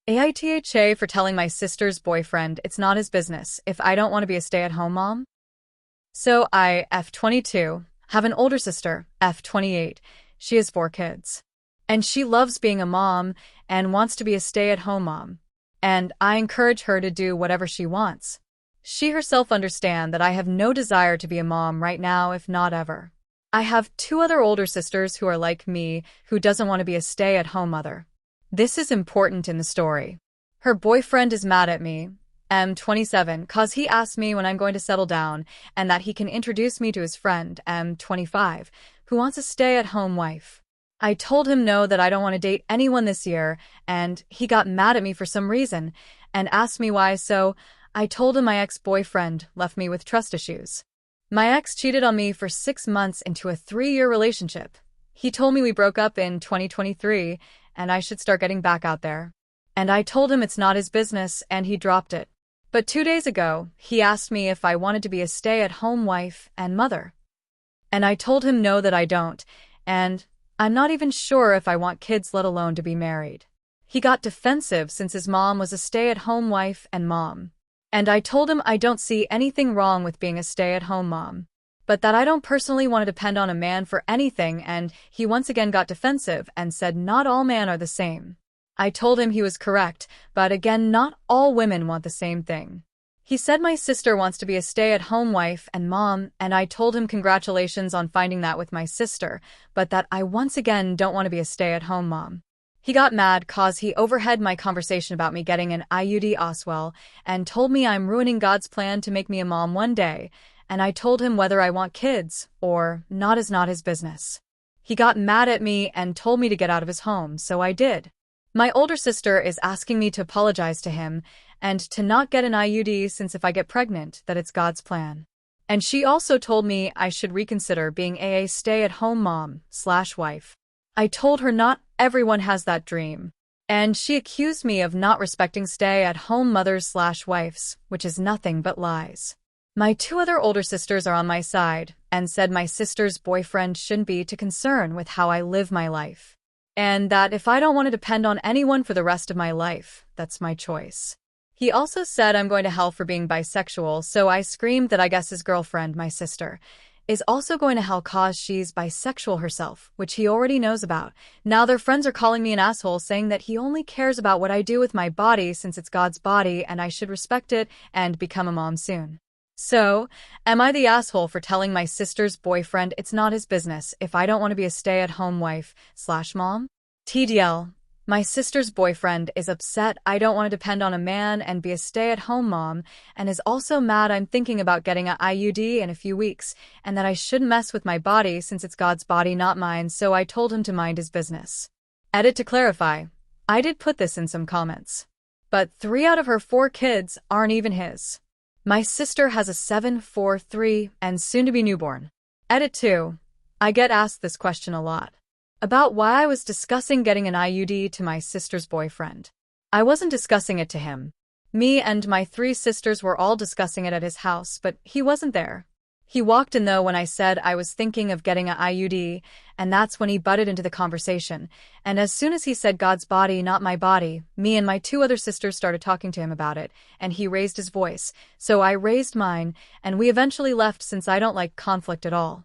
AITHA for telling my sister's boyfriend it's not his business if I don't want to be a stay-at-home mom. So I, F22, have an older sister, F28. She has 4 kids. And she loves being a mom and wants to be a stay-at-home mom. And I encourage her to do whatever she wants. She herself understands that I have no desire to be a mom right now, if not ever. I have 2 other older sisters who are like me, who doesn't want to be a stay-at-home mother. This is important in the story. Her boyfriend is mad at me, M27, cause he asked me when I'm going to settle down and that he can introduce me to his friend, M25, who wants a stay-at-home wife. I told him no, that I don't want to date anyone this year, and he got mad at me for some reason and asked me why, so I told him my ex-boyfriend left me with trust issues. My ex cheated on me for 6 months into a 3-year relationship. He told me we broke up in 2023 and I should start getting back out there. And I told him it's not his business and he dropped it. But 2 days ago, he asked me if I wanted to be a stay-at-home wife and mother. And I told him no, that I don't, and I'm not even sure if I want kids, let alone to be married. He got defensive since his mom was a stay-at-home wife and mom. And I told him I don't see anything wrong with being a stay-at-home mom, but that I don't personally want to depend on a man for anything, and he once again got defensive and said not all men are the same. I told him he was correct, but again, not all women want the same thing. He said my sister wants to be a stay-at-home wife and mom, and I told him congratulations on finding that with my sister, but that I once again don't want to be a stay-at-home mom. He got mad cause he overheard my conversation about me getting an IUD Oswell and told me I'm ruining God's plan to make me a mom one day, and I told him whether I want kids or not is not his business. He got mad at me and told me to get out of his home, so I did. My older sister is asking me to apologize to him and to not get an IUD since if I get pregnant, that it's God's plan. And she also told me I should reconsider being a stay-at-home mom/wife. I told her not everyone has that dream. And she accused me of not respecting stay-at-home mothers/wives, which is nothing but lies. My 2 other older sisters are on my side and said my sister's boyfriend shouldn't be too concerned with how I live my life. And that if I don't want to depend on anyone for the rest of my life, that's my choice. He also said I'm going to hell for being bisexual, so I screamed that I guess his girlfriend, my sister, is also going to hell cause she's bisexual herself, which he already knows about. Now their friends are calling me an asshole, saying that he only cares about what I do with my body since it's God's body and I should respect it and become a mom soon. So, am I the asshole for telling my sister's boyfriend it's not his business if I don't want to be a stay-at-home wife/mom? TDL, my sister's boyfriend is upset I don't want to depend on a man and be a stay-at-home mom, and is also mad I'm thinking about getting an IUD in a few weeks, and that I shouldn't mess with my body since it's God's body, not mine, so I told him to mind his business. Edit: to clarify, I did put this in some comments. But 3 out of her 4 kids aren't even his. My sister has a 7, 4, 3, and soon-to-be newborn. Edit 2. I get asked this question a lot. About why I was discussing getting an IUD to my sister's boyfriend. I wasn't discussing it to him. Me and my 3 sisters were all discussing it at his house, but he wasn't there. He walked in though when I said I was thinking of getting an IUD, and that's when he butted into the conversation. And as soon as he said God's body, not my body, me and my 2 other sisters started talking to him about it, and he raised his voice. So I raised mine, and we eventually left since I don't like conflict at all.